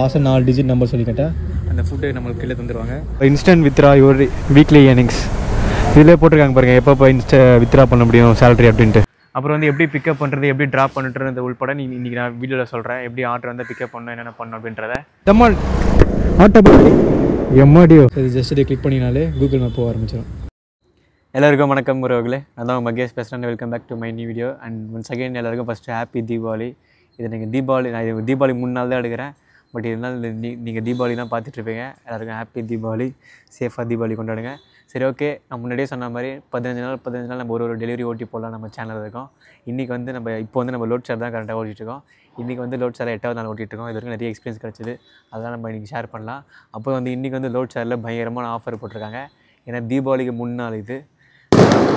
Last 4 digit number சொல்லி கேட்டால் அந்த ஃபுட்டு நம்மளுக்கு கீழே தந்துடுவாங்க. Instant withdraw your weekly earnings இதிலே போட்டிருக்காங்க பாருங்கள், எப்போ வித்ரா பண்ண முடியும் சேலரி அப்படின்ட்டு. அப்புறம் வந்து எப்படி பிக்கப் பண்ணுறது, எப்படி ட்ராப் பண்ணுறது உள்பட இன்றைக்கி நான் வீடியோவில் சொல்கிறேன். எப்படி ஆர்டர் வந்து பிக்கப் பண்ணணும், என்னென்ன பண்ணணும் அப்படின்றத. ஜமால் எம்மாடியோ இது ஜஸ்ட் இதை கிளிக் பண்ணினாலே கூகுள் மேப் போக ஆரம்பிச்சிடும். எல்லாருக்கும் வணக்கம் உறவுகளே, நான் தான் மகேஷ் பேசுகிறேன். Welcome back to my new video. And once again எல்லாருக்கும் ஃபஸ்ட்டு ஹாப்பி தீபாவளி. இது நீங்கள் நான் இது தீபாவளி முன்னாள் தான் எடுக்கிறேன். பட் இருந்தாலும் நீங்கள் தீபாவளி தான் பார்த்துட்ருப்பீங்க. எல்லாருக்கும் ஹாப்பி தீபாவளி, சேஃபாக தீபாவளி கொண்டாடுங்க. சரி, ஓகே. நான் முன்னாடியே சொன்ன மாதிரி 15 நாள் நம்ம ஒரு டெலிவரி ஓட்டி போடலாம் நம்ம சேனலில் இருக்கோம். இன்றைக்கி வந்து நம்ம லோட் ஷேர் தான் கரெக்டாக ஓட்டிகிட்ருக்கோம். இன்றைக்கி வந்து லோட் ஷேர் 8வது நாள் ஓட்டிகிட்ருக்கோம். இது வரைக்கும் நிறைய எக்ஸ்பீரியன்ஸ் கிடச்சிது, அதெல்லாம் நம்ம இன்றைக்கி ஷேர் பண்ணலாம். அப்போ வந்து இன்றைக்கி வந்து லோட் ஷேரில் பயங்கரமான ஆஃபர் போட்டிருக்காங்க. ஏன்னா தீபாவளிக்கு முன்னாள் இது.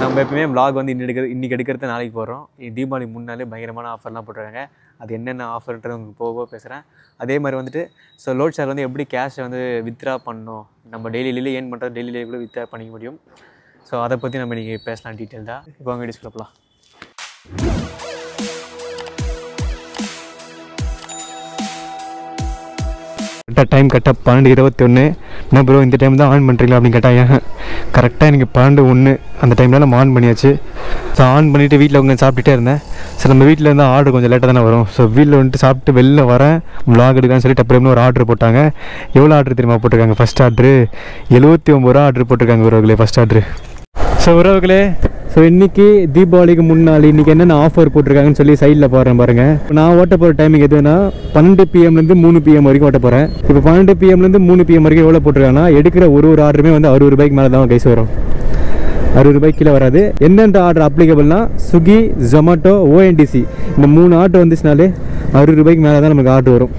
நம்ம எப்பவுமே vlog வந்து இன்றைக்கி எடுக்கிறது நாளைக்கு போடுறோம். தீபாவளி முன்னாலே பயங்கரமான ஆஃபர்லாம் போட்டிருக்காங்க. அது என்னென்ன ஆஃபர்ன்றது உங்களுக்கு போக பேசுகிறேன். அதே மாதிரி வந்துட்டு லோட் ஷேர் வந்து எப்படி கேஷை வந்து வித்ரா பண்ணணும், நம்ம டெய்லியிலே ஏர்ன் பண்ணுறது டெய்லியிலே கூட வித்ரா பண்ணிக்க முடியும். ஸோ அதை பற்றி நம்ம இன்றைக்கி பேசலாம் டீட்டெயில்டாக. இப்போ அவங்க வீடியோஸ் போகலாம். டைம் கரெக்டாக 12:21. என்ன ப்ரோ இந்த டைம் தான் ஆன் பண்ணுறீங்களா அப்படின்னு கேட்டால், கரெக்டாக எனக்கு 12:01 அந்த டைமில் நம்ம ஆன் பண்ணியாச்சு. ஸோ ஆன் பண்ணிவிட்டு வீட்டில் உட்காந்து சாப்பிட்டுட்டே இருந்தேன். ஸோ நம்ம வீட்டில் இருந்தால் ஆர்டர் கொஞ்சம் லேட்டாக தானே வரும். ஸோ வீட்டில் வந்துட்டு சாப்பிட்டு வெளில வரேன், vlog எடுக்கலான்னு சொல்லிட்டு அப்புறம் ஒரு ஆர்டர் போட்டாங்க. எவ்வளோ ஆர்டர் தெரியுமா போட்டிருக்காங்க? ஃபஸ்ட் ஆர்டரு 79 ரூபா ஆர்டர் போட்டிருக்காங்க உறவுகளே, ஃபஸ்ட் ஆர்டரு. ஸோ உறவுகளே, ஸோ இன்றைக்கி தீபாவளிக்கு முன்னாள் இன்றைக்கி என்னென்ன ஆஃபர் போட்டிருக்காங்கன்னு சொல்லி சைடில் போடுறேன் பாருங்கள். நான் ஓட்ட போகிற டைமிங் எதுனா 12 PM 3 PM வரைக்கும் ஓட்ட போகிறேன். இப்போ 12 PM 3 PM வரைக்கும் எவ்வளோ போட்டிருக்காங்கன்னா, எடுக்கிற ஒரு ஆர்டருமே வந்து 60 ரூபாய்க்கு மேலே தான் கைஸ் வரும். 60 ரூபாய்க்கு கீழே வராது. எந்தெந்த ஆர்டர் அப்ளிகபிள்னா ஸ்விக்கி, ஜொமேட்டோ, ONDC இந்த 3 ஆர்டர் வந்துச்சுனாலே 60 ரூபாய்க்கு மேலே தான் நமக்கு ஆர்டர் வரும்.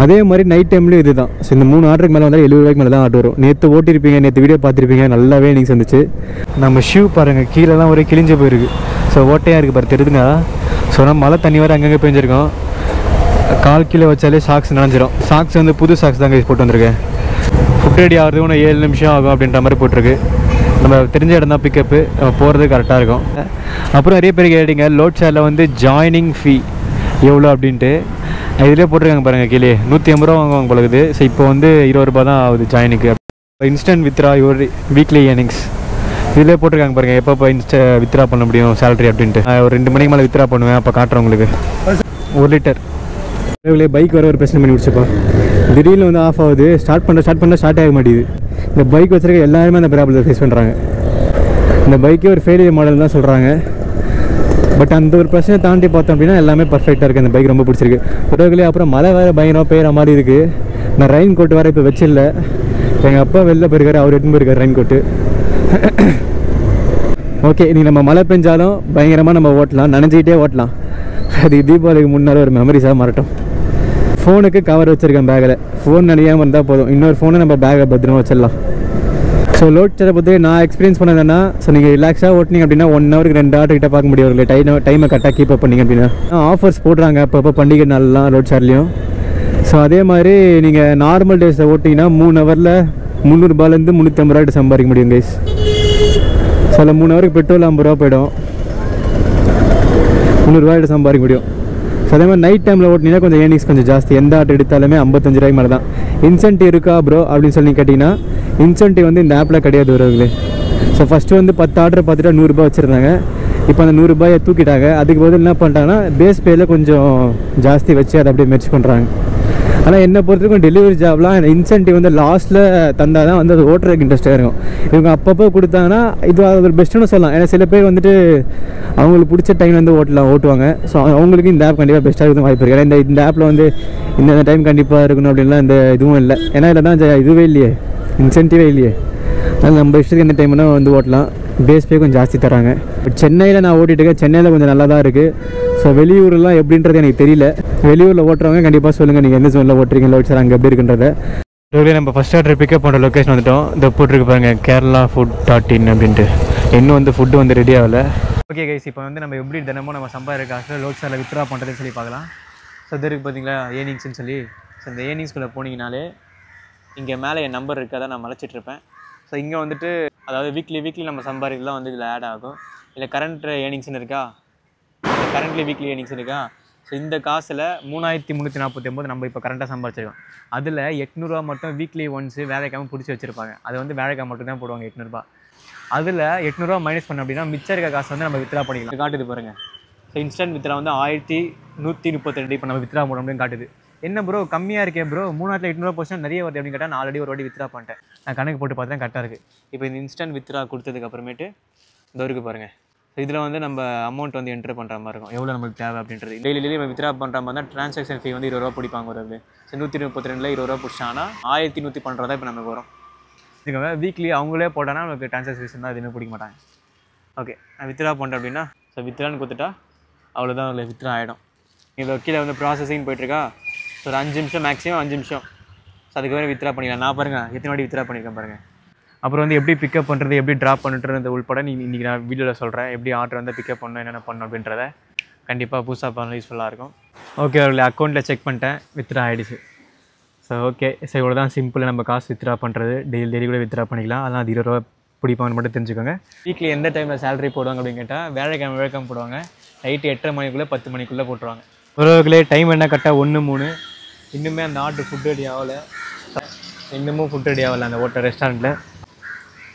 அதே மாதிரி நைட் டைம்லேயும் இது தான். ஸோ இந்த 3 ஆர்டருக்கு மேலே வந்தால் 70 ரூபாய்க்கு மேலே தான் ஆர்டர் வரும். நேற்று ஓட்டிருப்பீங்க, நேற்று வீடியோ பார்த்துருப்பீங்க, நல்லாவே நீங்கள் வந்துச்சு. நம்ம ஷூ பாருங்கள், கீழெல்லாம் ஒரே கிழிஞ்சு போயிருக்கு. ஸோ ஓட்டையாக இருக்குது பாரு, தெரியுதுங்க. ஸோ நம்ம மழை தண்ணி வர அங்கங்கே பெஞ்சிருக்கோம். கால் கீழே வச்சாலே சாக்ஸ் நனைஞ்சிரும். சாக்ஸ் வந்து புது சாக்ஸ் தான் போட்டு வந்திருக்கேன். ஃபுட் ரெடி ஆகிறது ஒன்று 7 நிமிஷம் ஆகும் அப்படின்ற மாதிரி போட்டிருக்கு. நம்ம தெரிஞ்ச இடம் தான் பிக்கப்பு, போகிறது கரெக்டாக இருக்கும். அப்புறம் நிறைய பேர் கேட்டீங்க லோட் ஷேரில் வந்து ஜாயினிங் ஃபீ எவ்வளோ அப்படின்ட்டு. இதிலே போட்டிருக்காங்க பாருங்கள், கீழே 150 ரூபா வாங்குவாங்க போலகுது. ஸோ இப்போ வந்து 20 ரூபா தான் ஆகுது ஜாயினுக்கு. Instant withdraw your weekly earnings இதிலே போட்டிருக்காங்க பாருங்கள், எப்போ வித்ரா பண்ண முடியும் சேலரி அப்படின்ட்டு. ஒரு 2 மணிக்கு மேலே வித்ரா பண்ணுவேன், அப்போ காட்டுறேன் உங்களுக்கு. 1 லிட்டர் பைக் வர ஒரு பிரச்சனை பண்ணி முடிச்சப்பா. திடீர்னு வந்து ஆஃப் ஆகுது. ஸ்டார்ட் பண்ண ஸ்டார்ட் ஆக மாட்டேங்குது. இந்த பைக் வச்சுருக்க எல்லாருமே அந்த ப்ராப்ளத்தை ஃபேஸ் பண்ணுறாங்க. இந்த பைக்கே ஒரு ஃபெயிலியர் மாடல் தான் சொல்கிறாங்க. பட் அந்த ஒரு பிரச்சனை தாண்டி பார்த்தோம் அப்படின்னா எல்லாமே பர்ஃபெக்டாக இருக்குது. அந்த பைக் ரொம்ப பிடிச்சிருக்கு. உறவுகளே, அப்புறம் மழை வேறு பயங்கரமாக பெய்கிற மாதிரி இருக்குது. நான் ரெயின் கோட் வேறு இப்போ வச்சில்லை. எங்கள் அப்பா வெளில போயிருக்காரு, அவர் எடுத்துன்னு போயிருக்காரு ரெயின் கோட்டு. ஓகே, நீங்கள் நம்ம மழை பெஞ்சாலும் பயங்கரமாக நம்ம ஓட்டலாம், நனைஞ்சிக்கிட்டே ஓட்டலாம். அது தீபாவளிக்கு முன்னால் ஒரு மெமரிஸாக மாறட்டும். ஃபோனுக்கு கவர் வச்சுருக்கேன் பேக்கில். ஃபோன் நனையாமல் இருந்தால் போதும், இன்னொரு ஃபோனை நம்ம பேக்கை பத்திரமா வச்சிடலாம். ஸோ லோட் ஷேரை பற்றி நான் எக்ஸ்பீரியன்ஸ் பண்ணதுன்னா, ஸோ நீங்கள் ரிலாக்ஸாக ஓட்டினீங்க அப்படின்னா 1 ஹவருக்கு 2 ஆர்டர் கிட்ட பார்க்க முடியும். டைமை கரெக்டாக கீப் அப் பண்ணிங்க அப்படின்னா ஆஃபர்ஸ் போடுறாங்க அப்பப்போ பண்டிகை நாள்லாம் லோட் ஷேர்லேயும். ஸோ அதே மாதிரி நீங்கள் நார்மல் டேஸில் ஓட்டிங்கன்னா 3 ஹவரில் 300 ரூபாயிலேருந்து 350 ரூபாய்ட்டு சம்பாதிக்க முடியும் கைஸ். ஸோ அதில் 3 ஹவருக்கு பெட்ரோல் 50 ரூபா போயிடும், 300 ரூபாய்ட்டு சம்பாதிக்க முடியும். ஸோ அதே மாதிரி நைட் டைமில் ஓட்டினீங்கன்னா கொஞ்சம் ஏர்னிங்ஸ் கொஞ்சம் ஜாஸ்தி. எந்த ஆர்டர் எடுத்தாலுமே 55 ரூபாய்க்கு மேலே தான். இன்சென்டிவ் இருக்கா ப்ரோ அப்படின்னு சொல்லி கேட்டிங்கன்னா, இன்சென்டிவ் வந்து இந்த ஆப்பில் கிடையாது உறவுகளே. ஸோ ஃபஸ்ட்டு வந்து 10 ஆர்டர் பார்த்துட்டா 100 ரூபா வச்சுருந்தாங்க. இப்போ அந்த 100 ரூபாயை தூக்கிட்டாங்க. அதுக்கு பதில் என்ன பண்ணிட்டாங்கன்னா, பேஸ் பேயில் கொஞ்சம் ஜாஸ்தி வச்சு அதை அப்படியே மெர்ச் பண்ணுறாங்க. ஆனால் என்னை பொறுத்தவரைக்கும் டெலிவரி ஜாப்லாம் இன்சென்டிவ் வந்து லாஸ்ட்டில் தந்தால் தான் வந்து அது ஓட்டுறதுக்கு இன்ட்ரெஸ்ட்டாக இருக்கும். இவங்க அப்பப்போ கொடுத்தாங்கன்னா இது ஒரு பெஸ்ட்டுன்னு சொல்லலாம். ஏன்னா சில பேர் வந்துட்டு அவங்களுக்கு பிடிச்ச டைம் வந்து ஓட்டுவாங்க. ஸோ அவங்களுக்கு இந்த ஆப் கண்டிப்பாக பெஸ்ட்டாக இருக்கும் வாய்ப்பு இருக்குது. ஏன்னா இந்த ஆப்பில் வந்து இந்த டைம் கண்டிப்பாக இருக்கணும் அப்படின்லாம் இந்த இதுவும் இல்லை. ஏன்னா இதில் தான் இதுவே இல்லையே, இன்சென்டிவே இல்லையே. அதனால் நம்ம இஷ்டத்துக்கு எந்த டைம்னா வந்து ஓட்டலாம். பேஸ் பே கொஞ்சம் ஜாஸ்தி தராங்க. பட் சென்னையில் நான் ஓட்டிகிட்டு இருக்கேன். சென்னையில் கொஞ்சம் நல்லா தான் இருக்குது. ஸோ வெளியூர்லாம் எப்படின்றது எனக்கு தெரியல. வெளியூரில் ஓட்டுறவங்க கண்டிப்பாக சொல்லுங்கள், நீங்கள் எந்த ஜோனில் ஓட்டுறீங்க லோட் ஷேர் அங்கே எப்படி இருக்குன்றத. நம்ம ஃபஸ்ட் ஆர்டர் பிக்கப் பண்ணுற லொக்கேஷன் வந்துவிட்டோம். இந்த போட்டிருக்கு பாருங்கள், keralafood.in அப்படின்ட்டு. இன்னும் வந்து ஃபுட்டு வந்து ரெடி ஆகலை. ஓகே கைஸ், இப்போ வந்து நம்ம எப்படி தினமும் நம்ம சம்பாதிக்கிற காசு லோட் ஷேரில் வித்ரா பண்ணுறதுன்னு சொல்லி பார்க்கலாம். ஸோ இது இருக்குது பார்த்தீங்களா ஏர்னிங்ஸ்னு சொல்லி. ஸோ இந்த ஏர்னிங்ஸ்குள்ளே போனீங்கனாலே இங்கே மேலே என் நம்பர் இருக்குது, அதை நான் மலைச்சிட்ருப்பேன். ஸோ இங்கே வந்துட்டு அதாவது வீக்லி நம்ம சம்பாதிக்கலாம் வந்து இதில் ஆட் ஆகும். இல்லை கரண்ட் ஏர்னிங்ஸ்னு இருக்கா, கரண்ட்லி வீக்லி ஏர்னிங்ஸ் இருக்கா. ஸோ இந்த காசில் 3349 நம்ம இப்போ கரெக்டாக சம்பாதிச்சிருக்கோம். அதில் 800 மட்டும் வீக்லி ஒன்ஸு வேலைக்காமல் பிடிச்சி வச்சுருப்பாங்க. அது வந்து வேலைக்காக மட்டும் தான் போடுவாங்க 800. அதில் 800 மைனஸ் பண்ண அப்படின்னா மிச்சம் இருக்க காசு வந்து நம்ம வித்ரா பண்ணிக்கலாம். காட்டுது பாருங்கள். ஸோ இன்ஸ்டன்ட் வித்ரா வந்து 1132 இப்போ நம்ம வித்ரா போட அப்படின்னு காட்டுது. என்ன ப்ரோ கம்மியாக இருக்கேன் ப்ரோ, 3800 போச்சுன்னா நிறைய வருது அப்படின்னு கேட்டால் நான் ஆல்ரெடி ஒரு வாட்டி வித்ரா பண்ணிட்டேன். நான் கணக்கு போட்டு பார்த்தா கரெக்டாக இருக்குது. இப்போ இந்த இன்ஸ்டன்ட் வித்ரா கொடுத்ததுக்கப்புறமேட்டு இந்த இருக்குது பாருங்கள். ஸோ இதில் வந்து நம்ம அமௌண்ட் வந்து என்ட்ரு பண்ணுற மாதிரி இருக்கும், எவ்வளோ நம்மளுக்கு தேவை அப்படின்றது. டெய்லி நம்ம வித்ரா பண்ணுற மாதிரி தான் ட்ரான்சாக்ஷன் ஃபீ வந்து 20 ரூபா பிடிப்பாங்க ஒரு. ஸோ 132 20 ரூபா பிடிச்சாங்கன்னா 1100 பண்ணுறதா இப்போ நமக்கு வரும். இதுக்காக வீக்லி அவங்களே போட்டானா நமக்கு ட்ரான்சாக்ஷன் ஃபீஸ் தான் எதுவுமே பிடிக்க மாட்டாங்க. ஓகே, நான் வித்ரா பண்ணுறேன் அப்படின்னா ஸோ வித்ரான்னு கொடுத்துட்டா அவ்வளோதான் அதில் வித்ரா ஆகிடும். இதில் கீழே வந்து ப்ராசஸிங் போய்ட்டுருக்கா. ஸோ ஒரு 5 நிமிஷம் மேக்ஸிமம் 5 நிமிஷம். ஸோ அதுக்கு வேறு வித்ரா பண்ணிக்கலாம். நான் பாருங்கள் எத்தனை வாட்டி வித்ரா பண்ணியிருக்கேன் பாருங்கள். அப்புறம் வந்து எப்படி பிக்கப் பண்ணுறது, எப்படி ட்ராப் பண்ணுறது உள்பட இன்றைக்கி நான் வீடியோவில் சொல்கிறேன். எப்படி ஆர்டர் வந்து பிக்கப் பண்ணணும், என்னென்ன பண்ணணும் அப்படின்றத கண்டிப்பாக புதுசாக பண்ண யூஸ்ஃபுல்லாக இருக்கும். ஓகே, அவர்களை அக்கௌண்ட்டில் செக் பண்ணிட்டேன், வித்ரா ஆகிடுச்சு. ஸோ ஓகே, ஸோ இவ்வளோ தான் சிம்பிளாக நம்ம காசு வித்ரா பண்ணுறது. டெய்லி கூட வித்ரா பண்ணிக்கலாம். அதெல்லாம் அது 20 ரூபா பிடிப்பான்னு மட்டும் தெரிஞ்சுக்கோங்க. வீக்லி எந்த டைமில் சேலரி போடுவாங்க அப்படின்னு கேட்டால் வேலைக்கிழமை போடுவாங்க. நைட்டு 8:30 மணிக்குள்ளே 10 மணிக்குள்ளே போட்டுருவாங்க. ஒருவர்களே டைம் என்ன கரெக்டாக 1:03. இன்னுமே அந்த ஆர்டர் ஃபுட் ரெடி ஆகலை. இன்னமும் ஃபுட் ரெடி ஆகலை அந்த ஹோட்டல் ரெஸ்டாரண்ட்டில்.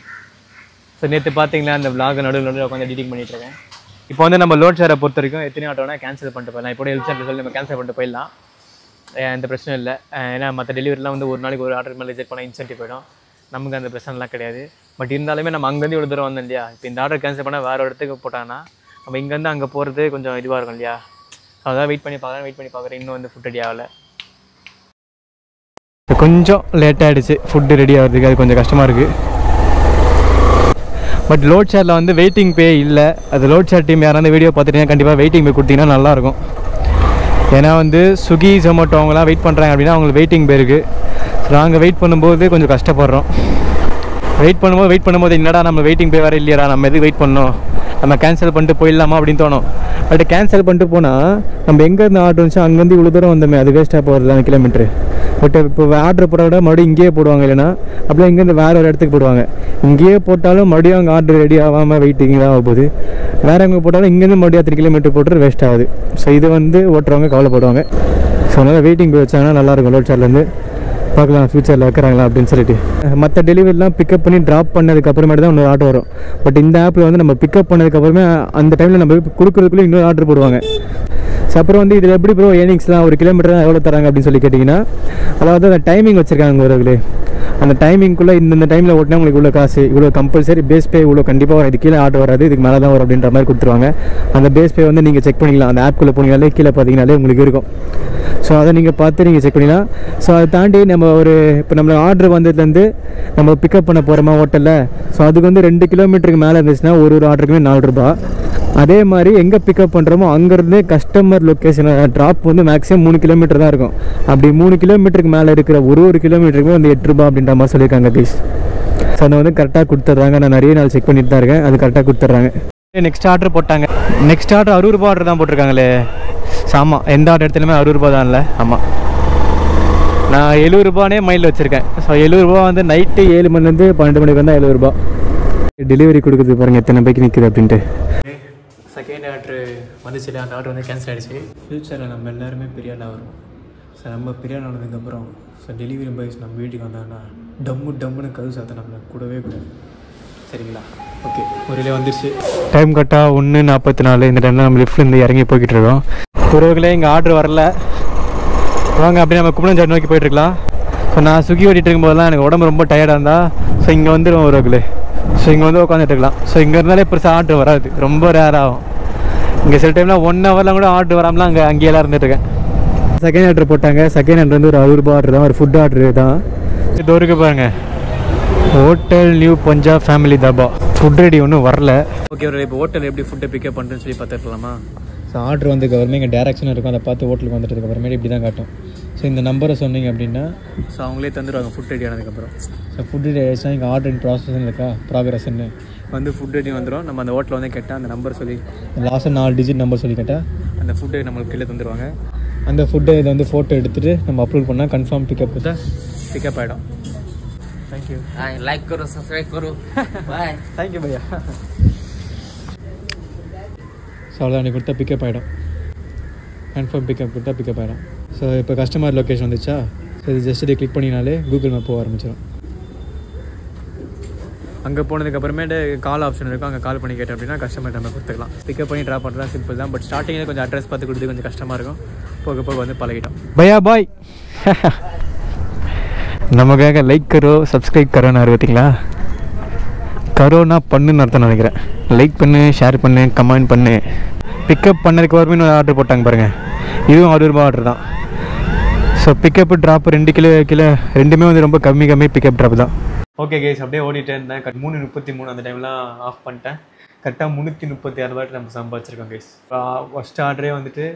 ஸோ நேற்று பார்த்தீங்களா அந்த விளாக் நடுவில் உட்காந்து எடிட்டிங் பண்ணிகிட்ருக்கேன். இப்போ வந்து நம்ம லோட் ஷேரை பொறுத்த வரைக்கும் எத்தனை ஆட்டோனா கேன்சல் பண்ணிட்டு போயிடலாம். இப்போ ஹெல்ப் சென்டர் சொல்லி நம்ம கேன்சல் பண்ணிட்டு போயிடலாம், எந்த பிரச்சனையும் இல்லை. ஏன்னா மற்ற டெலிவரிலாம் வந்து ஒரு நாளைக்கு ஒரு ஆர்டர் மேலே ரிஜெக்ட் பண்ணால் இன்சென்டிவ் போயிடும். நமக்கு அந்த பிரச்சனைலாம் கிடையாது. பட் இருந்தாலுமே நம்ம அங்கேருந்து இவ்வளோ தூரம் வந்தோம் இல்லையா. இப்போ இந்த ஆர்டர் கேன்சல் பண்ணால் வேறு இடத்துக்கு போட்டாங்கன்னா நம்ம இங்கேருந்து அங்கே போகிறது கொஞ்சம் இதுவாக இருக்கும் இல்லையா. அதான் வெயிட் பண்ணி பார்க்குறேன் இன்னும் வந்து ஃபுட் ரெடி ஆகலை. கொஞ்சம் லேட் ஆகிடுச்சு ஃபுட்டு ரெடி ஆகிறதுக்கு. அது கொஞ்சம் கஷ்டமாக இருக்குது. பட் லோட் ஷேரில் வந்து வெயிட்டிங் பே இல்லை. அது லோட் ஷேர் டீம் யாராவது வீடியோ பார்த்துட்டீங்கன்னா கண்டிப்பாக வெயிட்டிங் பே கொடுத்தீங்கன்னா நல்லாயிருக்கும். ஏன்னா வந்து ஸ்விக்கி ஜொமேட்டோ அவங்களாம் வெயிட் பண்ணுறாங்க அப்படின்னா அவங்களுக்கு வெயிட்டிங் பே இருக்குது. நாங்கள் வெயிட் பண்ணும்போது கொஞ்சம் கஷ்டப்படுறோம். வெயிட் பண்ணும்போது என்னடா நம்ம வெயிட்டிங் பே வேறு இல்லையாடா, நம்ம எதுக்கு வெயிட் பண்ணோம், நம்ம கேன்சல் பண்ணிட்டு போயிடலாமா அப்படின்னு தோணும். பட் கேன்சல் பண்ணிட்டு போனால் நம்ம எங்கேருந்து ஆர்டர் வந்துச்சோ அங்கேருந்து இவ்வளோ தூரம் வந்தோமே, அது வேஸ்ட்டாக போகிறது அந்த கிலோமீட்ரு. பட் இப்போ ஆர்டர் போட விட மறுபடியும் இங்கேயே போடுவாங்க. இல்லைன்னா அப்படியே இங்கேருந்து வேறு ஒரு இடத்துக்கு போடுவாங்க. இங்கேயே போட்டாலும் மறுபடியும் அங்கே ஆர்டர் ரெடி ஆகாமல் வெயிட்டிங் தான் ஆகும்போது, வேறு எங்கே போட்டாலும் இங்கேருந்து மறுபடியும் 3 கிலோமீட்டர் போட்டு வேஸ்ட் ஆகுது. ஸோ இது வந்து ஓட்டுறவங்க கவலைப்படுவாங்க. ஸோ அதனால் வெயிட்டிங் போய் வச்சாங்கன்னா நல்லாயிருக்கும். லோட் ஷேர்லேருந்து பார்க்கலாம் ஃப்யூச்சரில் வைக்கிறாங்களா அப்படின்னு சொல்லிட்டு. மற்ற டெலிவரிலாம் பிக்கப் பண்ணி ட்ராப் பண்ணதுக்கப்புறமேட்டு தான் இன்னொரு ஆர்டர் வரும். பட் இந்த ஆப்பில் வந்து நம்ம பிக்கப் பண்ணதுக்கப்புறமே அந்த டைமில் நம்ம கொடுக்குறதுக்குள்ளே இன்னொரு ஆர்டர் போடுவாங்க. ஸோ அப்புறம் வந்து இதில் எப்படி ப்ரோ ஏர்னிங்ஸ்லாம் ஒரு கிலோமீட்டர் எவ்வளோ தராங்க அப்படின்னு சொல்லி கேட்டிங்கன்னா, அதாவது அந்த டைமிங் வச்சுருக்காங்க ஒருவர்களே. அந்த டைமிங்குள்ளே இந்த டைமில் ஓட்டினா உங்களுக்கு இவ்வளோ காசு, இவ்வளோ கம்பல்சரி பேஸ் பே இவ்வளோ கண்டிப்பாக வரும், இது கீழே ஆர்டர் வராது, இதுக்கு மேலே தான் வரும் அப்படின்ற மாதிரி கொடுத்துருவாங்க. அந்த பேஸ் பே வந்து நீங்கள் செக் பண்ணிக்கலாம். அந்த ஆப்குள்ளே போனீங்கனாலே கீழே பார்த்தீங்கனாலே உங்களுக்கு இருக்கும். ஸோ அதை நீங்கள் பார்த்து நீங்கள் செக் பண்ணிக்கலாம். ஸோ அதை தாண்டி நம்ம இப்போ நம்ம ஆர்டர் வந்ததுலேருந்து நம்ம பிக்கப் பண்ண போகிறோமா ஹோட்டலில், ஸோ அதுக்கு வந்து 2 கிலோமீட்டருக்கு மேலே இருந்துச்சுன்னா ஒரு ஆர்டருக்குமே 4 ரூபா. அதே மாதிரி எங்கே பிக்கப் பண்ணுறோமோ அங்கேருந்து கஸ்டமர் லொக்கேஷன் ட்ராப் வந்து மேக்ஸிமம் 3 கிலோமீட்டர் தான் இருக்கும். அப்படி 3 கிலோமீட்டருக்கு மேலே இருக்கிற ஒரு கிலோமீட்டருக்குமே வந்து 8 ரூபா அப்படின்ற மாதிரி சொல்லியிருக்காங்க ப்ளீஸ். ஸோ அதை வந்து கரெக்டாக கொடுத்துட்றாங்க. நான் நிறைய நாள் செக் பண்ணிட்டு தான் இருக்கேன், அது கரெக்டாக கொடுத்துட்றாங்க. நெக்ஸ்ட் ஆர்டர் போட்டாங்க. நெக்ஸ்ட் ஆர்டர் 60 ரூபா ஆர்டர் தான் போட்டிருக்காங்களே. ஆமாம், எந்த ஆர்டர் இடத்துலையுமே 60 ரூபா தான் இல்லை. ஆமாம், நான் 70 ரூபானே மைண்டில் வச்சுருக்கேன். ஸோ 70 ரூபா வந்து நைட்டு 7 மணிலேருந்து 12 மணிக்கு வந்தால் 70 ரூபா. டெலிவரி கொடுக்குறது பாருங்கள் எத்தனை பைக்கு நிற்குது அப்படின்ட்டு. செகண்ட் ஆர்டர் வந்துச்சு, அந்த ஆர்டர் வந்து கேன்சல் ஆகிடுச்சு. ஃப்யூச்சரில் நம்ம எல்லாருமே பெரிய ஆளாக வரும். ஸோ நம்ம பெரிய ஆள் ஆனதுக்கப்புறம் ஸோ டெலிவரி பாய்ஸ் நம்ம வீட்டுக்கு வந்தாங்கன்னா டம்முன்னு கதவு சாத்த நம்ம கூடவே கூடாது, சரிங்களா? ஓகே, ஒரே வந்துருச்சு. டைம் கரெக்டாக 1:44. இந்த டைமில் நம்ம லிஃப்ட்லேருந்து இறங்கி போய்கிட்டு இருக்கோம். ஒருவர்களே இங்கே ஆர்டர் வரல, வாங்க அப்படியே நம்ம கும்பலஞ்சாடு நோக்கி போயிட்டுருக்கலாம். ஸோ நான் ஸ்விக்கி ஓட்டிகிட்டு இருக்கும்போதெல்லாம் எனக்கு உடம்பு ரொம்ப டயர்டாக இருந்தால் ஸோ இங்கே வந்துடுவோம் ஒருவர்களே. ஸோ இங்கே வந்து உட்காந்துட்டு இருக்கலாம். ஸோ இங்கே இருந்தாலே பெருசாக ஆர்டர் வராது, ரொம்ப ரேர் ஆகும். இங்கே சில டைமில் 1 ஹவர்லாம் கூட ஆர்டர் வராமலாம் அங்கேயெல்லாம் இருந்துட்டுருக்கேன். செகண்ட் ஆர்டர் போட்டாங்க. செகண்ட் ஆர்டர் வந்து ஒரு 60 ரூபா ஆர்டர் தான், ஒரு ஃபுட் ஆர்டர் தான். இது வரைக்கும் பாருங்கள், hotel new Punjab family dhaba. Food ready ஒன்றும் வரல. ஓகே, ஒரு இப்போ ஹோட்டல் எப்படி ஃபுட்டை பிக்கப் பண்ணுறேன்னு சொல்லி பார்த்துருக்கலாமா? ஸோ ஆர்டர் வந்ததுக்கப்புறமே இங்கே டேரக்ஷன் இருக்கும், அதை பார்த்து ஹோட்டலுக்கு வந்துட்டதுக்கப்புறமேட்டு இப்படி தான் காட்டும். ஸோ இந்த நம்பரை சொன்னீங்க அப்படின்னா ஸோ அவங்களே தந்துடுவாங்க ஃபுட் ரெடி ஆனதுக்கப்புறம். ஸோ ஃபுட் ரெடி ஆகிடுச்சா இங்கே ஆர்டர் இன் ப்ராசஸ்ன்னு இருக்கா, ப்ராக்ரஸ்ன்னு வந்து ஃபுட் ரெடி வந்துடும். நம்ம அந்த ஹோட்டலில் வந்து கேட்டால் அந்த நம்பர் சொல்லி லாஸ்ட்டாக 4 டிஜிட் நம்பர் சொல்லி கேட்டால் அந்த ஃபுட்டு நம்மளுக்கு கீழே தந்துடுவாங்க. அந்த ஃபுட்டை இதை வந்து ஃபோட்டோ எடுத்துகிட்டு நம்ம அப்லோட் பண்ணால் கன்ஃபார்ம் பிக்கப் தான் பிக்கப் ஆகிடும். தேங்க்யூ. लाइक करो, सब्सक्राइब करो. बाय. தேங்க்யூ பையா. ஸோ அவ்வளோதான், அன்றைக்கி கொடுத்தா பிக்கப் ஆகிடும். கன்ஃபார்ம் பிக்கப் கொடுத்தா பிக்கப் ஆகிடும். ஸோ இப்போ கஸ்டமர் லொக்கேஷன் வந்துச்சா, ஸோ இது ஜஸ்ட் இதை கிளிக் பண்ணினாலே கூகுள் மேப் போக ஆரம்பிச்சிடும். அங்கே போனதுக்கப்புறமேட்டு கால் ஆப்ஷன் இருக்கும், அங்கே கால் பண்ணி கேட்டோம் அப்படின்னா கஸ்டமர் நம்ம கொடுத்துக்கலாம். பிக்கப் பண்ணி ட்ராப் பண்ணுறது சிம்பிள் தான். பட் ஸ்டார்டிங்கில் கொஞ்சம் அட்ரஸ் பார்த்து கொடுத்து கொஞ்சம் கஷ்டமாக இருக்கும். போக போக வந்து பழகிட்டோம். பையா பாய். நமக்காக லைக் கரோ சப்ஸ்கிரைப் கரோன்னு பார்த்தீங்களா? கரோனா பண்ணுன்னு அர்த்தம் நினைக்கிறேன். லைக் பண்ணு, ஷேர் பண்ணு, கமெண்ட் பண்ணு. பிக்கப் பண்ணதுக்கு வரமே இன்னொரு ஆர்டர் போட்டாங்க பாருங்கள், இதுவும் 60 ரூபா ஆர்டர் தான். ஸோ பிக்கப்பு ட்ராப்பு 2 கிலோ ரெண்டுமே வந்து ரொம்ப கம்மி பிக்கப் ட்ராப் தான். ஓகே கேஸ், அப்படியே ஓடிட்டே இருந்தேன். 3:33 அந்த டைம்லாம் ஆஃப் பண்ணிட்டேன். கரெக்டாக 336 ரூபாய்க்கு நம்ம சம்பாதிச்சிருக்கோம் கேஸ். ஃபஸ்ட் ஆர்டரே வந்துட்டு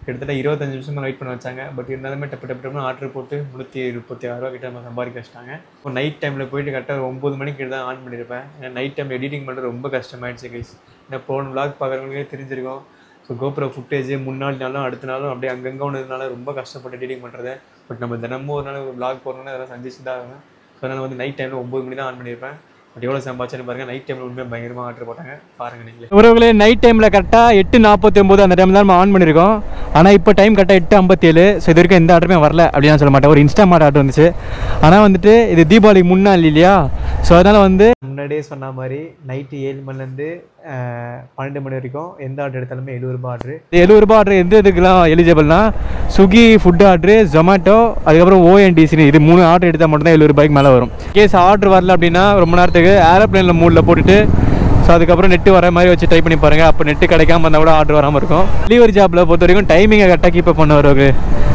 கிட்டத்தட்ட 25 நிமிஷம் வெயிட் பண்ண வச்சாங்க. பட் இருந்தாலுமே டப்பு ஆர்டர் போட்டு 336 ரூபா கிட்ட நம்ம சம்பாதிக்க வச்சிட்டாங்க. இப்போ நைட் டைமில் போயிட்டு கரெக்டாக 9 மணிக்கு தான் ஆன் பண்ணியிருப்பேன். ஏன்னா நைட் டைம் எடிட்டிங் பண்ணுறது ரொம்ப கஷ்டமாயிடுச்சு கைஸ். ஏன்னா போன விளாக் பார்க்குறவங்களுக்கே தெரிஞ்சிருக்கும். ஸோ கோப்ரோ ஃபுட்டேஜ் முன்னாடி நாளும் அடுத்த நாளும் அப்படியே அங்கங்கே ஒன்றதுனால ரொம்ப கஷ்டப்பட்டு எடிட்டிங் பண்ணுறது. பட் நம்ம தினமும் ஒரு நாள் ஒரு விளாக் போகிறோம்னா அதெல்லாம் சந்திச்சு தான் ஆகும். ஸோ அதனால் வந்து நைட் டைமில் 9 மணி தான் ஆன் பண்ணியிருப்பேன். பட் எவ்வளோ சம்பாதிச்சுன்னு பாருங்கள். நைட் டைமில் உண்மையாக பயங்கரமாக ஆர்டர் போட்டாங்க பாருங்கள் நீங்களே. உறவுகளே, நைட் டைமில் கரெக்டாக 8:49 அந்த டைம் தான் நம்ம ஆன் பண்ணியிருக்கோம். ஆனால் இப்போ டைம் கரெக்டாக 8:57. ஸோ இது வரைக்கும் எந்த ஆர்டருமே வரல அப்படின்னு சொல்ல மாட்டேன். ஒரு இன்ஸ்டாமார்ட் ஆர்டர் வந்துச்சு. ஆனால் வந்துட்டு இது தீபாவளிக்கு முன்னாள் இல்லையா, ஸோ அதனால் வந்து முன்னாடியே சொன்ன மாதிரி நைட்டு 7 மணிலேருந்து 12 மணி வரைக்கும் எந்த ஆர்டர் எடுத்தாலுமே 70 ரூபா ஆர்டரு. 70 ரூபா ஆர்டர் எந்த இதுக்கெல்லாம் எலிஜிபிள்னா ஸ்விக்கி ஃபுட் ஆர்டரு, ஜொமேட்டோ, அதுக்கப்புறம் ஓஎன்டிசின்னு இது 3 ஆர்டர் எடுத்தால் மட்டும்தான் 70 ரூபாய்க்கு மேலே வரும். கேஸ் ஆர்டர் வரல அப்படின்னா ரொம்ப நேரத்துக்கு ஏரோப்ளேனில் மூடில் போட்டுட்டு ஸோ அதுக்கப்புறம் நெட்டு வர மாதிரி வச்சு ட்ரை பண்ணி பாருங்கள். அப்போ நெட்டு கிடைக்காம இருந்தால் கூட ஆர்டர் வராமல் இருக்கும். டெலிவரி ஜாப்பில் பொறுத்த வரைக்கும் டைமிங்கை கரெக்டாக கீப் அப் பண்ண வருவாங்க.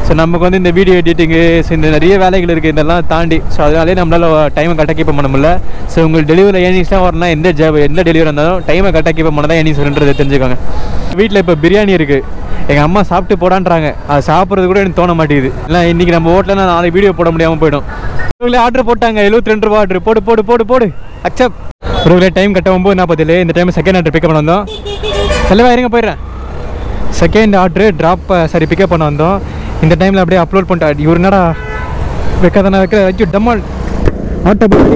ஸோ நமக்கு வந்து இந்த வீடியோ எடிட்டிங்கு, ஸோ இந்த நிறைய வேலைகள் இருக்குது, இதெல்லாம் தாண்டி ஸோ அதனாலே நம்மளால் டைமை கரெக்டாக கீப் பண்ண முடியல. ஸோ உங்களுக்கு டெலிவரி ஏர்னிங்ஸ்லாம் வரணும்னா எந்த டெலிவரி இருந்தாலும் டைமை கரெக்டாக கீப் பண்ண தான் ஏர்னிங்ஸ் வருன்றதை தெரிஞ்சுக்கோங்க. வீட்டில் இப்போ பிரியாணி இருக்குது, எங்கள் அம்மா சாப்பிட்டு போடான்றாங்க. அது சாப்பிட்றது கூட எனக்கு தோண மாட்டேங்குது. இல்லை இன்றைக்கி நம்ம ஹோட்டலில் நான் 4 வீடியோ போட முடியாமல் போயிடும். இவங்களே ஆர்டர் போட்டாங்க 72 ரூபா ஆர்டர். போடு போடு போடு போடு அக்செப்ட். ஒருவேளை டைம் கட்ட 9:47. இந்த டைம் செகண்ட் ஆர்டர் பிக்கப் பண்ண வந்தோம். செல்லவா இருங்க போயிடுறேன். செகண்ட் ஆர்டர் பிக்கப் பண்ண வந்தோம். இந்த டைமில் அப்படியே அப்லோட் பண்ணிட்டா. இவர் என்னடா வைக்காதானே வச்சு டம்மால் ஆட்டோ பாம்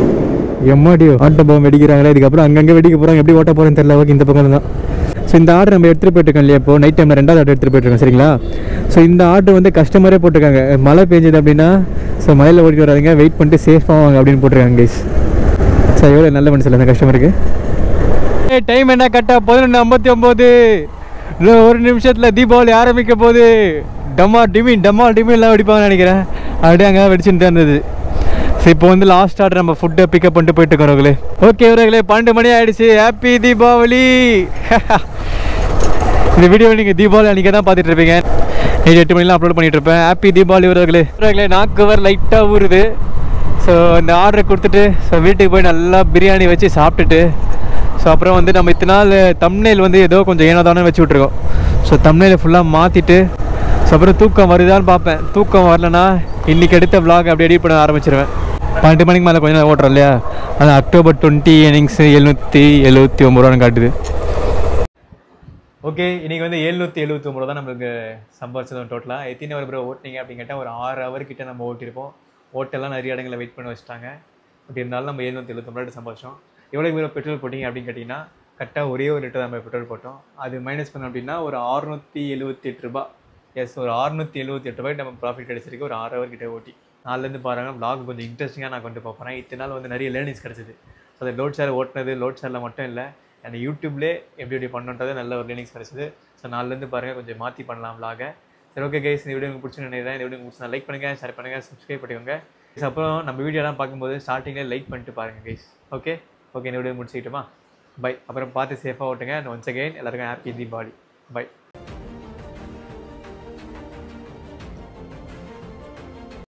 எம்மாடியோ ஆட்டோ பாம் வெடிக்கிறாங்களே. இதுக்கப்புறம் அங்கங்கே வெடிக்க போகிறாங்க. எப்படி ஓட்ட போகிறேன்னு தெரியல. ஓகே, இந்த பக்கம் தான். ஸோ இந்த ஆர்டர் நம்ம எடுத்துகிட்டு போயிட்டுருக்கோம் இல்லையா, இப்போ நைட் டைமில் 2வது ஆர்டர் எடுத்துகிட்டு போயிட்டுருக்கோம் சரிங்களா. ஸோ இந்த ஆர்டர் வந்து கஸ்டமரே போட்டிருக்காங்க. மழை பெஞ்சது அப்படின்னா ஸோ மழையில் ஓடிட்டு வராதிங்க, வெயிட் பண்ணிட்டு சேஃபாக வாங்க அப்படின்னு போட்டிருக்காங்க கைஸ். ஸோ எவ்வளோ நல்ல மனசில் அந்த கஸ்டமருக்கு. டைம் என்ன கரெக்டாக 11:59. இன்னும் 1 நிமிஷத்தில் தீபாவளி ஆரம்பிக்க போகுது. டமால் டிமின்லாம் வெடிப்பாங்கன்னு நினைக்கிறேன். அப்படியே அங்கே வெடிச்சுட்டு தான் இருந்தது. ஸோ இப்போ வந்து லாஸ்ட் ஆர்டர் நம்ம ஃபுட்டை பிக்கப் பண்ணிட்டு போயிட்டு இருக்கோம். ஓகே உறவுகளே, 12 மணி ஆகிடுச்சு. ஹாப்பி தீபாவளி. இந்த வீடியோ நீங்கள் தீபாவளி அன்றைக்கி தான் பார்த்துட்டு இருப்பீங்க. நைட் 8 மணிலாம் அப்லோட் பண்ணிட்டு இருப்பேன். ஹாப்பி தீபாவளி உறவுகளே. நாக்கு வர லைட்டாக ஊறுது. ஸோ இந்த ஆர்டரை கொடுத்துட்டு ஸோ வீட்டுக்கு போய் நல்லா பிரியாணி வச்சு சாப்பிட்டுட்டு ஸோ அப்புறம் வந்து நம்ம இத்தனை நாள் தம்ப்நெயில் வந்து ஏதோ கொஞ்சம் ஏனோதானே வச்சு விட்ருக்கோம். ஸோ தம்ப்நெயிலை ஃபுல்லாக மாற்றிட்டு ஸோ அப்புறம் தூக்கம் வருதான்னு பார்ப்பேன். தூக்கம் வரலன்னா இன்றைக்கி எடுத்த vlog அப்படியே எடிட் பண்ண ஆரம்பிச்சிருவேன். 12 மணிக்கு மேலே கொஞ்சம் நேரம் ஓட்டுறோம் இல்லையா, அது October 20 ஏர்னிங்ஸ் 779 ரூபான்னு காட்டுது. ஓகே, இன்றைக்கி வந்து 779 ரூபா தான் நம்மளுக்கு சம்பாதிச்சதும் டோட்டலாக. எத்தனை ஹவர் ப்ரோ ஓட்டினீங்க அப்படின்னு கேட்டால் ஒரு 6 ஹவர் கிட்ட நம்ம ஓட்டியிருப்போம். ஹோட்டல்லாம் நிறைய இடங்களில் வெயிட் பண்ண வச்சுட்டாங்க. பட் இருந்தாலும் நம்ம 779 ரூபா சம்பாதிச்சோம். எவ்வளோ பேர் பெட்ரோல் போட்டிங்க அப்படின்னு கேட்டிங்கன்னா கரெக்டாக ஒரே ஒரு லிட்டர் நம்ம பெட்ரோல் போட்டோம். அது மைனஸ் பண்ணோம் அப்படின்னா ஒரு 678 ரூபா. எஸ், ஒரு 678 ரூபாய்க்கு நம்ம ப்ராஃபிட் கிடைச்சிருக்கு ஒரு 6 ஹவர் கிட்டே ஓட்டி. நாலுலேருந்து பாருங்கள் vlog கொஞ்சம் இன்ட்ரெஸ்டிங்காக நான் கொண்டு போகிறேன். இத்தனை நாள் வந்து நிறைய லேர்னிங்ஸ் கிடச்சிது. ஸோ அது லோட் ஷேர் ஓட்டினது லோட் ஷேரில் மட்டும் இல்லை, அந்த யூடியூப்லேயே எப்படி பண்ணுன்றது நல்ல ஒரு லேர்னிங்ஸ் கிடச்சிது. ஸோ நாலுலேருந்து பாருங்கள் கொஞ்சம் மாற்றி பண்ணலாம் vlog. சரி, ஓகே கைஸ், இந்த வீடியோ உங்களுக்கு பிடிச்சி நினைக்கிறேன். இந்த வீடியோ பிடிச்சா லைக் பண்ணுங்கள், ஷேர் பண்ணுங்கள், சப்ஸ்கிரைப் பண்ணிக்கோங்க. அப்புறம் நம்ம வீடியோலாம் பார்க்கும்போது ஸ்டார்டிங்கில் லைக் பண்ணிட்டு பாருங்கள் கைஸ். ஓகே, இந்த வீடியோ முடிச்சுக்கிட்டோமா? பை. அப்புறம் பார்த்து சேஃபாக ஓட்டுங்க. ஒன்ஸ் அகைன் எல்லாருக்கும் ஹாப்பி தீபாவளி. பை.